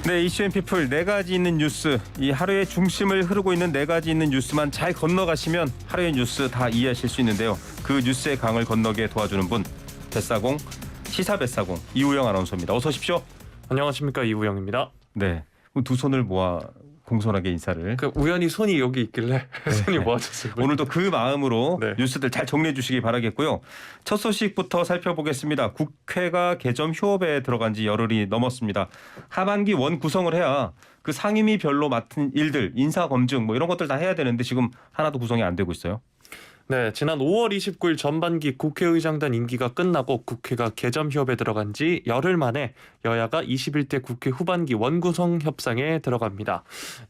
네, 이슈앤피플 네 가지 있는 뉴스, 이 하루의 중심을 흐르고 있는 네 가지 있는 뉴스만 잘 건너가시면 하루의 뉴스 다 이해하실 수 있는데요. 그 뉴스의 강을 건너게 도와주는 분, 뱃사공, 시사뱃사공 이우영 아나운서입니다. 어서 오십시오. 안녕하십니까, 이우영입니다. 네, 두 손을 모아 공손하게 인사를. 우연히 손이 여기 있길래 손이 모아졌습니다. 오늘도 그 마음으로 네. 뉴스들 잘 정리해 주시기 바라겠고요. 첫 소식부터 살펴보겠습니다. 국회가 개점 휴업에 들어간 지 열흘이 넘었습니다. 하반기 원 구성을 해야 그 상임위별로 맡은 일들, 인사검증 뭐 이런 것들 다 해야 되는데 지금 하나도 구성이 안 되고 있어요. 네, 지난 5월 29일 전반기 국회의장단 임기가 끝나고 국회가 개점 휴업에 들어간 지 열흘 만에 여야가 21대 국회 후반기 원구성 협상에 들어갑니다.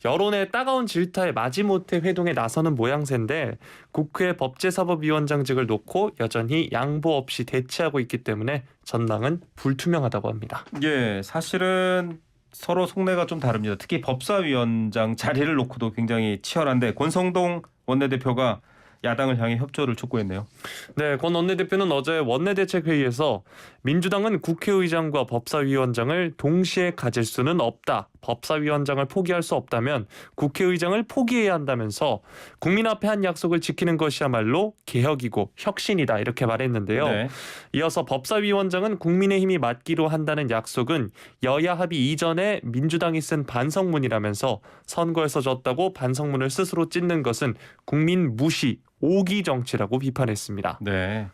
여론의 따가운 질타에 마지못해 회동에 나서는 모양새인데 국회 법제사법위원장직을 놓고 여전히 양보 없이 대치하고 있기 때문에 전망은 불투명하다고 합니다. 예, 사실은 서로 속내가 좀 다릅니다. 특히 법사위원장 자리를 놓고도 굉장히 치열한데 권성동 원내대표가 야당을 향해 협조를 촉구했네요. 네, 권 원내대표는 어제 원내대책회의에서 민주당은 국회의장과 법사위원장을 동시에 가질 수는 없다. 법사위원장을 포기할 수 없다면 국회의장을 포기해야 한다면서 국민 앞에 한 약속을 지키는 것이야말로 개혁이고 혁신이다 이렇게 말했는데요. 네. 이어서 법사위원장은 국민의힘이 맡기로 한다는 약속은 여야 합의 이전에 민주당이 쓴 반성문이라면서 선거에서 졌다고 반성문을 스스로 찢는 것은 국민 무시, 오기 정치라고 비판했습니다. 네.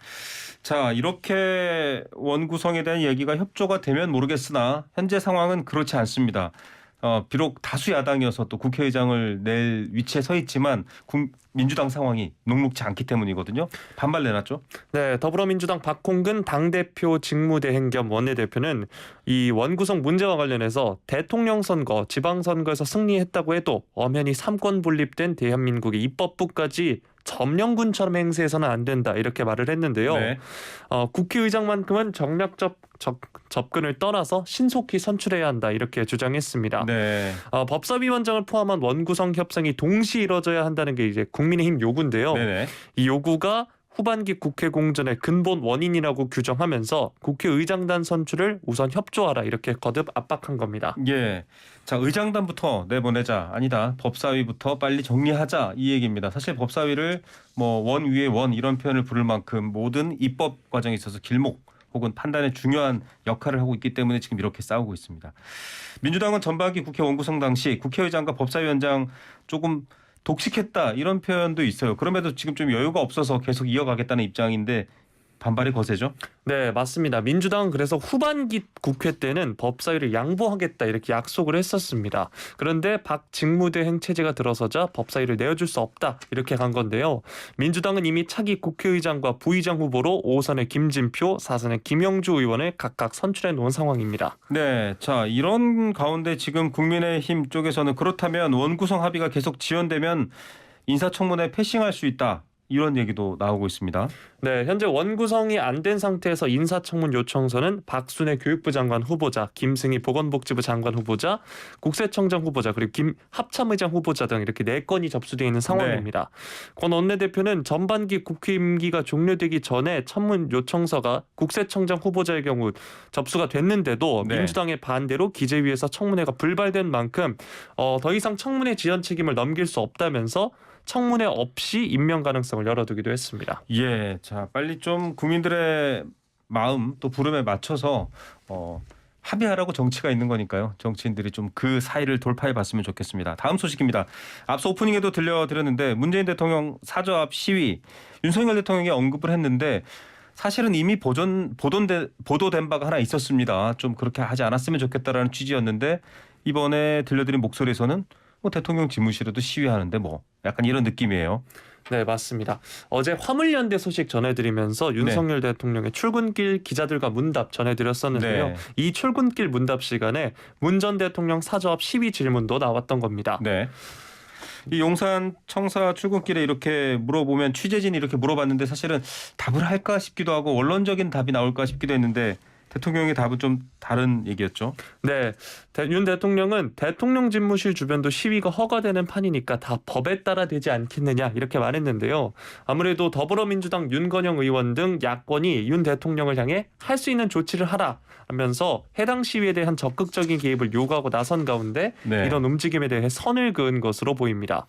자, 이렇게 원구성에 대한 얘기가 협조가 되면 모르겠으나 현재 상황은 그렇지 않습니다. 비록 다수 야당이어서 또 국회의장을 낼 위치에 서 있지만 민주당 상황이 녹록지 않기 때문이거든요. 반발 내놨죠. 네, 더불어민주당 박홍근 당대표 직무대행 겸 원내대표는 이 원구성 문제와 관련해서 대통령 선거, 지방선거에서 승리했다고 해도 엄연히 삼권 분립된 대한민국의 입법부까지 점령군처럼 행세해서는 안 된다 이렇게 말을 했는데요. 네. 국회의장만큼은 정략적 접근을 떠나서 신속히 선출해야 한다 이렇게 주장했습니다. 네. 법사위원장을 포함한 원구성 협상이 동시에 이뤄져야 한다는 게 이제 국민의힘 요구인데요. 네네. 이 요구가 후반기 국회 공전의 근본 원인이라고 규정하면서 국회의장단 선출을 우선 협조하라 이렇게 거듭 압박한 겁니다. 예. 자, 의장단부터 내보내자. 아니다. 법사위부터 빨리 정리하자. 이 얘기입니다. 사실 법사위를 뭐 원 위에 원 이런 표현을 부를 만큼 모든 입법 과정에 있어서 길목 혹은 판단에 중요한 역할을 하고 있기 때문에 지금 이렇게 싸우고 있습니다. 민주당은 전반기 국회 원구성 당시 국회의장과 법사위원장 조금 독식했다 이런 표현도 있어요. 그럼에도 지금 좀 여유가 없어서 계속 이어가겠다는 입장인데 반발이 거세죠? 네, 맞습니다. 민주당은 그래서 후반기 국회 때는 법사위를 양보하겠다 이렇게 약속을 했었습니다. 그런데 박 직무대행 체제가 들어서자 법사위를 내어줄 수 없다 이렇게 간 건데요. 민주당은 이미 차기 국회의장과 부의장 후보로 5선의 김진표, 4선의 김영주 의원을 각각 선출해 놓은 상황입니다. 네, 자 이런 가운데 지금 국민의힘 쪽에서는 그렇다면 원구성 합의가 계속 지연되면 인사청문회 패싱할 수 있다. 이런 얘기도 나오고 있습니다. 네, 현재 원구성이 안 된 상태에서 인사청문 요청서는 박순애 교육부 장관 후보자, 김승희 보건복지부 장관 후보자, 국세청장 후보자, 그리고 합참의장 후보자 등 이렇게 4건이 접수되어 있는 상황입니다. 권 원내대표는 전반기 국회 임기가 종료되기 전에 청문 요청서가 국세청장 후보자의 경우 접수가 됐는데도 네. 민주당의 반대로 기재위에서 청문회가 불발된 만큼 더 이상 청문회 지연 책임을 넘길 수 없다면서 청문회 없이 임명 가능성을 열어두기도 했습니다. 예, 자 빨리 좀 국민들의 마음 또 부름에 맞춰서 합의하라고 정치가 있는 거니까요. 정치인들이 좀 그 사이를 돌파해봤으면 좋겠습니다. 다음 소식입니다. 앞서 오프닝에도 들려드렸는데 문재인 대통령 사저 앞 시위 윤석열 대통령이 언급을 했는데 사실은 이미 보도된 바가 하나 있었습니다. 좀 그렇게 하지 않았으면 좋겠다라는 취지였는데 이번에 들려드린 목소리에서는 뭐 대통령 집무실에도 시위하는데 뭐 약간 이런 느낌이에요. 네, 맞습니다. 어제 화물연대 소식 전해드리면서 윤석열 대통령의 출근길 기자들과 문답 전해드렸었는데요. 네. 이 출근길 문답 시간에 문 전 대통령 사저 앞 시위 질문도 나왔던 겁니다. 네. 이 용산 청사 출근길에 이렇게 물어보면 취재진이 이렇게 물어봤는데 사실은 답을 할까 싶기도 하고 원론적인 답이 나올까 싶기도 했는데 대통령의 답은 좀 다른 얘기였죠. 네, 윤 대통령은 대통령 집무실 주변도 시위가 허가되는 판이니까 다 법에 따라 되지 않겠느냐 이렇게 말했는데요. 아무래도 더불어민주당 윤건영 의원 등 야권이 윤 대통령을 향해 할 수 있는 조치를 하라 하면서 해당 시위에 대한 적극적인 개입을 요구하고 나선 가운데 네. 이런 움직임에 대해 선을 그은 것으로 보입니다.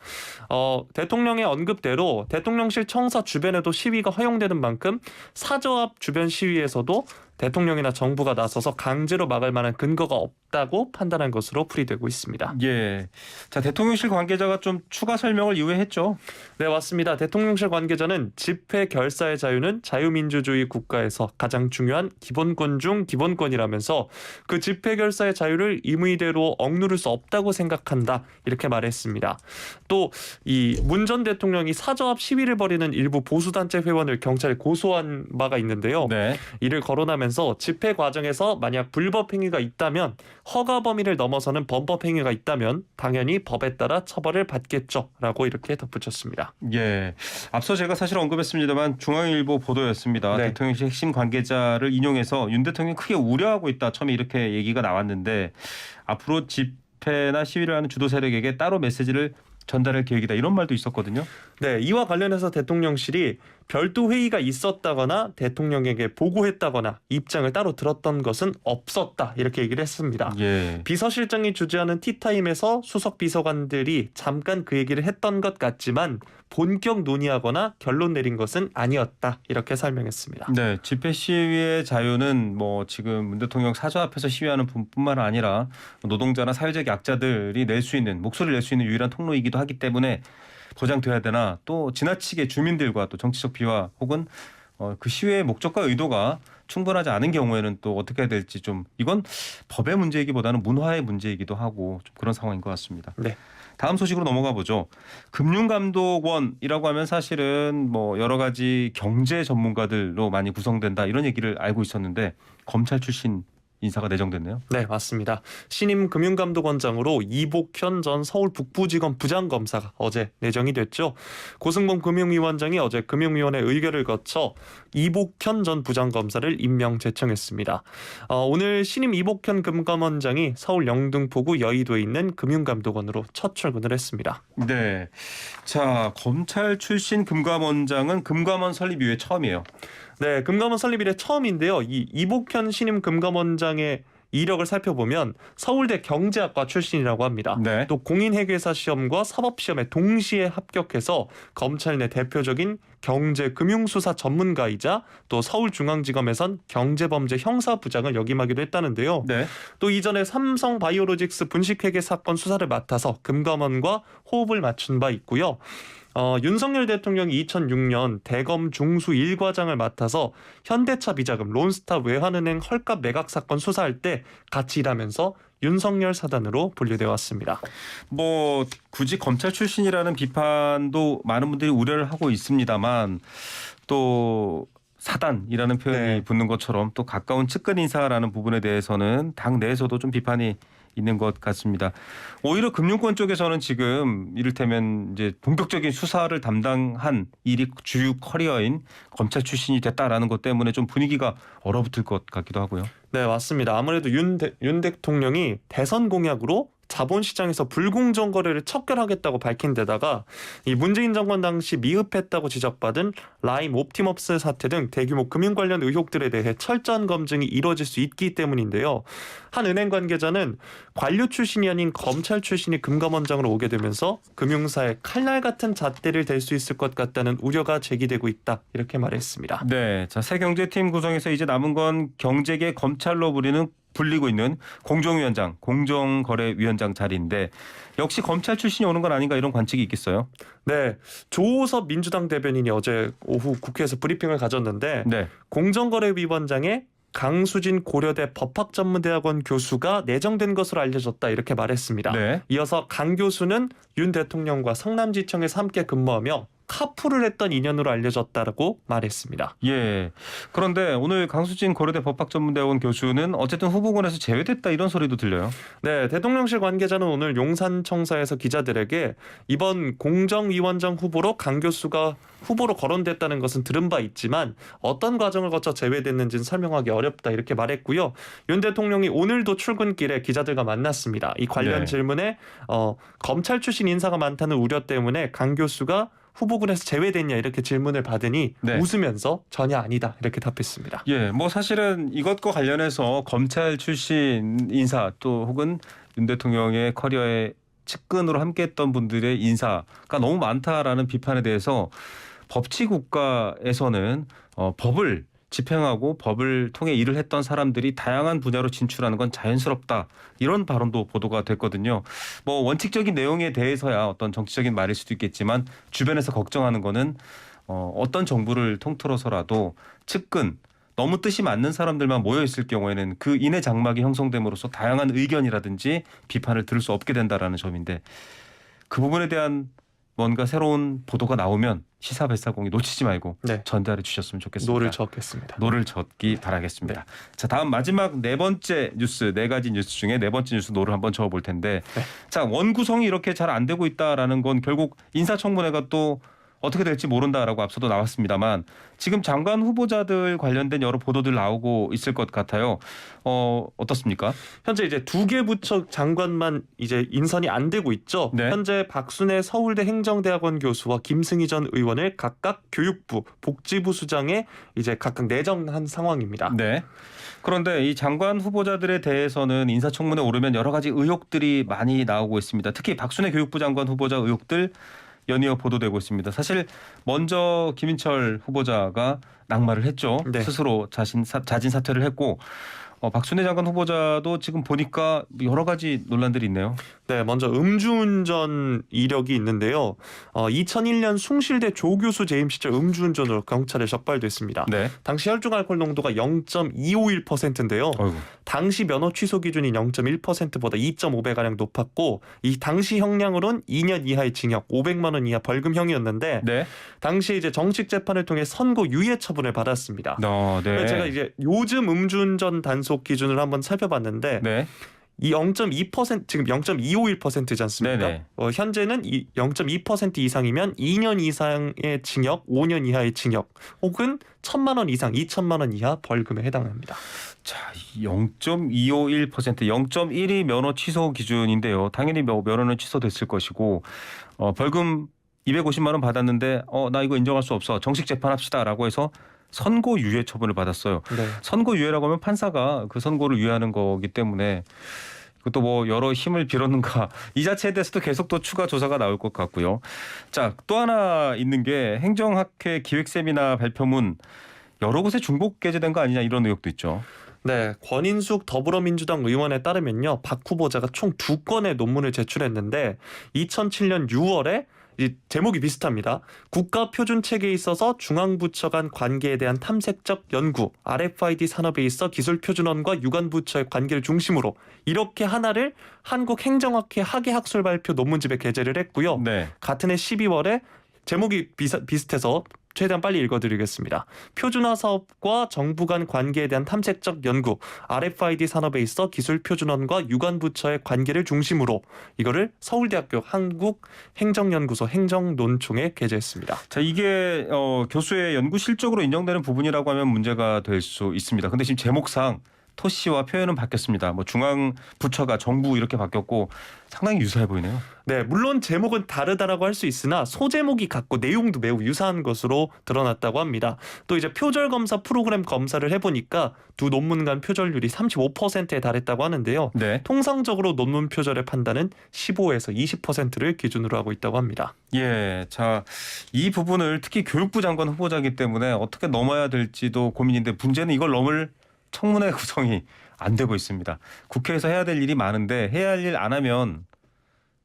대통령의 언급대로 대통령실 청사 주변에도 시위가 허용되는 만큼 사저 앞 주변 시위에서도 대통령이나 정부가 나서서 강제로 막을 만한 근거가 없다고 판단한 것으로 풀이되고 있습니다. 예. 자, 대통령실 관계자가 좀 추가 설명을 이후에 했죠. 네, 맞습니다. 대통령실 관계자는 집회 결사의 자유는 자유민주주의 국가에서 가장 중요한 기본권 중 기본권이라면서 그 집회 결사의 자유를 임의대로 억누를 수 없다고 생각한다 이렇게 말했습니다. 또 이 문 전 대통령이 사저 앞 시위를 벌이는 일부 보수단체 회원을 경찰에 고소한 바가 있는데요. 네. 이를 거론하면서 집회 과정에서 만약 불법 행위가 있다면 허가 범위를 넘어서는 범법 행위가 있다면 당연히 법에 따라 처벌을 받겠죠라고 이렇게 덧붙였습니다. 예. 앞서 제가 사실 언급했습니다만 중앙일보 보도였습니다. 네. 대통령실 핵심 관계자를 인용해서 윤 대통령이 크게 우려하고 있다. 처음에 이렇게 얘기가 나왔는데 앞으로 집회나 시위를 하는 주도 세력에게 따로 메시지를 전달할 계획이다. 이런 말도 있었거든요. 네, 이와 관련해서 대통령실이 별도 회의가 있었다거나 대통령에게 보고했다거나 입장을 따로 들었던 것은 없었다 이렇게 얘기를 했습니다. 예. 비서실장이 주재하는 티타임에서 수석 비서관들이 잠깐 그 얘기를 했던 것 같지만 본격 논의하거나 결론 내린 것은 아니었다 이렇게 설명했습니다. 네, 집회 시위의 자유는 뭐 지금 문 대통령 사저 앞에서 시위하는 분뿐만 아니라 노동자나 사회적 약자들이 낼 수 있는 목소리를 낼 수 있는 유일한 통로이기도 하기 때문에 보장돼야 되나 또 지나치게 주민들과 또 정치적 비화 혹은 그 시위의 목적과 의도가 충분하지 않은 경우에는 또 어떻게 해야 될지 좀 이건 법의 문제이기보다는 문화의 문제이기도 하고 좀 그런 상황인 것 같습니다. 네. 다음 소식으로 넘어가 보죠. 금융감독원이라고 하면 사실은 뭐 여러 가지 경제 전문가들로 많이 구성된다 이런 얘기를 알고 있었는데 검찰 출신 인사가 내정됐네요. 네, 맞습니다. 신임 금융감독원장으로 이복현 전 서울 북부지검 부장검사가 어제 내정이 됐죠. 고승범 금융위원장이 어제 금융위원회 의결을 거쳐 이복현 전 부장검사를 임명 제청했습니다. 오늘 신임 이복현 금감원장이 서울 영등포구 여의도에 있는 금융감독원으로 첫 출근을 했습니다. 네. 자, 검찰 출신 금감원장은 금감원 설립 이후에 처음이에요. 네, 금감원 설립 이래 처음인데요. 이 이복현 신임 금감원장의 이력을 살펴보면 서울대 경제학과 출신이라고 합니다. 네. 또 공인회계사 시험과 사법시험에 동시에 합격해서 검찰 내 대표적인 경제금융수사 전문가이자 또 서울중앙지검에선 경제범죄 형사부장을 역임하기도 했다는데요. 네. 또 이전에 삼성바이오로직스 분식회계 사건 수사를 맡아서 금감원과 호흡을 맞춘 바 있고요. 윤석열 대통령이 2006년 대검 중수 1과장을 맡아서 현대차 비자금, 론스타 외환은행 헐값 매각 사건 수사할 때 같이 일하면서 윤석열 사단으로 분류되어 왔습니다. 뭐 굳이 검찰 출신이라는 비판도 많은 분들이 우려를 하고 있습니다만 또 사단이라는 표현이 네. 붙는 것처럼 또 가까운 측근 인사라는 부분에 대해서는 당 내에서도 좀 비판이 있는 것 같습니다. 오히려 금융권 쪽에서는 지금 이를테면 이제 본격적인 수사를 담당한 일이 주요 커리어인 검찰 출신이 됐다라는 것 때문에 좀 분위기가 얼어붙을 것 같기도 하고요. 네, 맞습니다. 아무래도 윤 대통령이 대선 공약으로 자본시장에서 불공정 거래를 척결하겠다고 밝힌 데다가 이 문재인 정권 당시 미흡했다고 지적받은 라임 옵티머스 사태 등 대규모 금융 관련 의혹들에 대해 철저한 검증이 이루어질 수 있기 때문인데요. 한 은행 관계자는 관료 출신이 아닌 검찰 출신이 금감원장으로 오게 되면서 금융사의 칼날 같은 잣대를 댈 수 있을 것 같다는 우려가 제기되고 있다 이렇게 말했습니다. 네, 자, 새 경제팀 구성에서 이제 남은 건 경제계 검찰로 불리고 있는 공정위원장, 공정거래위원장 자리인데 역시 검찰 출신이 오는 건 아닌가 이런 관측이 있겠어요. 네, 조호섭 민주당 대변인이 어제 오후 국회에서 브리핑을 가졌는데 네, 공정거래위원장에 강수진 고려대 법학전문대학원 교수가 내정된 것으로 알려졌다 이렇게 말했습니다. 네, 이어서 강 교수는 윤 대통령과 성남지청에서 함께 근무하며 카풀을 했던 인연으로 알려졌다고 말했습니다. 예. 그런데 오늘 강수진 고려대 법학전문대학원 교수는 어쨌든 후보군에서 제외됐다 이런 소리도 들려요. 네, 대통령실 관계자는 오늘 용산청사에서 기자들에게 이번 공정위원장 후보로 강 교수가 후보로 거론됐다는 것은 들은 바 있지만 어떤 과정을 거쳐 제외됐는지는 설명하기 어렵다 이렇게 말했고요. 윤 대통령이 오늘도 출근길에 기자들과 만났습니다. 이 관련 네. 질문에 검찰 출신 인사가 많다는 우려 때문에 강 교수가 후보군에서 제외됐냐 이렇게 질문을 받으니 네. 웃으면서 전혀 아니다 이렇게 답했습니다. 예, 뭐 사실은 이것과 관련해서 검찰 출신 인사 또 혹은 윤 대통령의 커리어의 측근으로 함께했던 분들의 인사가 너무 많다라는 비판에 대해서 법치국가에서는 법을 집행하고 법을 통해 일을 했던 사람들이 다양한 분야로 진출하는 건 자연스럽다. 이런 발언도 보도가 됐거든요. 뭐 원칙적인 내용에 대해서야 어떤 정치적인 말일 수도 있겠지만 주변에서 걱정하는 거는 어떤 정부를 통틀어서라도 측근 너무 뜻이 맞는 사람들만 모여 있을 경우에는 그 인해 장막이 형성됨으로써 다양한 의견이라든지 비판을 들을 수 없게 된다라는 점인데 그 부분에 대한 뭔가 새로운 보도가 나오면 시사발사공이 놓치지 말고 네. 전달해 주셨으면 좋겠습니다. 노를 젓겠습니다. 노를 젓기 바라겠습니다. 자, 다음 마지막 네 번째 뉴스, 네 가지 뉴스 중에 네 번째 뉴스 노를 한번 저어볼 텐데 네. 자, 원구성이 이렇게 잘 안 되고 있다라는 건 결국 인사청문회가 또 어떻게 될지 모른다라고 앞서도 나왔습니다만 지금 장관 후보자들 관련된 여러 보도들 나오고 있을 것 같아요. 어떻습니까? 현재 이제 두 개 부처 장관만 이제 인선이 안 되고 있죠. 네. 현재 박순애 서울대 행정대학원 교수와 김승희 전 의원을 각각 교육부, 복지부 수장에 이제 각각 내정한 상황입니다. 네. 그런데 이 장관 후보자들에 대해서는 인사청문회 오르면 여러 가지 의혹들이 많이 나오고 있습니다. 특히 박순애 교육부 장관 후보자 의혹들 연이어 보도되고 있습니다. 사실 먼저 김인철 후보자가 낙마를 했죠. 네. 스스로 자진 사퇴를 했고 박순애 장관 후보자도 지금 보니까 여러 가지 논란들이 있네요. 네, 먼저 음주운전 이력이 있는데요. 2001년 숭실대 조교수 재임 시절 음주운전으로 경찰에 적발됐습니다. 네. 당시 혈중 알코올 농도가 0.251%인데요. 어이구. 당시 면허 취소 기준인 0.1%보다 2.5배가량 높았고 이 당시 형량으로는 2년 이하의 징역, 500만 원 이하 벌금형이었는데 네. 당시 이제 정식 재판을 통해 선고 유예 처분을 받았습니다. 네. 그래서 제가 이제 요즘 음주운전 단속 기준을 한번 살펴봤는데 네. 이 0.2% 지금 0.251%지 않습니까? 네네. 현재는 이 0.2% 이상이면 2년 이상의 징역, 5년 이하의 징역, 혹은 1,000만 원 이상, 2천만 원 이하 벌금에 해당합니다. 자, 0.251%, 0.1이 면허 취소 기준인데요. 당연히 면허는 취소됐을 것이고 벌금 250만 원 받았는데 나 이거 인정할 수 없어. 정식 재판합시다라고 해서 선고 유예 처분을 받았어요. 네. 선고 유예라고 하면 판사가 그 선고를 유예하는 거기 때문에 그것도 뭐 여러 힘을 빌었는가 이 자체에 대해서도 계속 또 추가 조사가 나올 것 같고요. 자, 또 하나 있는 게 행정학회 기획세미나 발표문 여러 곳에 중복 게재된 거 아니냐 이런 의혹도 있죠. 네, 권인숙 더불어민주당 의원에 따르면요, 박 후보자가 총 2건의 논문을 제출했는데 2007년 6월에 이 제목이 비슷합니다. 국가표준체계에 있어서 중앙부처 간 관계에 대한 탐색적 연구, RFID 산업에 있어 기술표준원과 유관부처의 관계를 중심으로 이렇게 하나를 한국행정학회 학예학술 발표 논문집에 게재를 했고요. 네. 같은 해 12월에 제목이 비슷해서 최대한 빨리 읽어드리겠습니다. 표준화 사업과 정부 간 관계에 대한 탐색적 연구, RFID 산업에 있어 기술표준원과 유관부처의 관계를 중심으로 이거를 서울대학교 한국행정연구소 행정논총에 게재했습니다. 자, 이게 교수의 연구 실적으로 인정되는 부분이라고 하면 문제가 될 수 있습니다. 근데 지금 제목상 토씨와 표현은 바뀌었습니다. 뭐 중앙 부처가 정부 이렇게 바뀌었고 상당히 유사해 보이네요. 네, 물론 제목은 다르다라고 할 수 있으나 소제목이 같고 내용도 매우 유사한 것으로 드러났다고 합니다. 또 이제 표절 검사 프로그램 검사를 해보니까 두 논문 간 표절률이 35%에 달했다고 하는데요. 네. 통상적으로 논문 표절의 판단은 15에서 20%를 기준으로 하고 있다고 합니다. 예, 자, 이 부분을 특히 교육부 장관 후보자이기 때문에 어떻게 넘어야 될지도 고민인데 문제는 이걸 넘을 청문회 구성이 안 되고 있습니다. 국회에서 해야 될 일이 많은데 해야 할 일 안 하면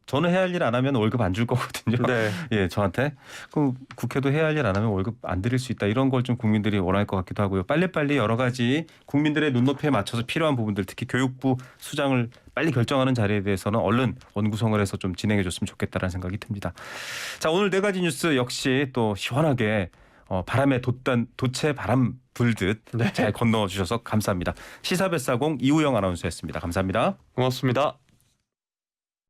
저는 해야 할 일 안 하면 월급 안 줄 거거든요. 네. 예, 저한테. 그럼 국회도 해야 할 일 안 하면 월급 안 드릴 수 있다. 이런 걸 좀 국민들이 원할 것 같기도 하고요. 빨리빨리 여러 가지 국민들의 눈높이에 맞춰서 필요한 부분들, 특히 교육부 수장을 빨리 결정하는 자리에 대해서는 얼른 원구성을 해서 좀 진행해 줬으면 좋겠다라는 생각이 듭니다. 자, 오늘 네 가지 뉴스 역시 또 시원하게 바람에 돛에 바람 불듯 네. 잘 건너주셔서 감사합니다. 시사뱃사공 이우영 아나운서였습니다. 감사합니다. 고맙습니다.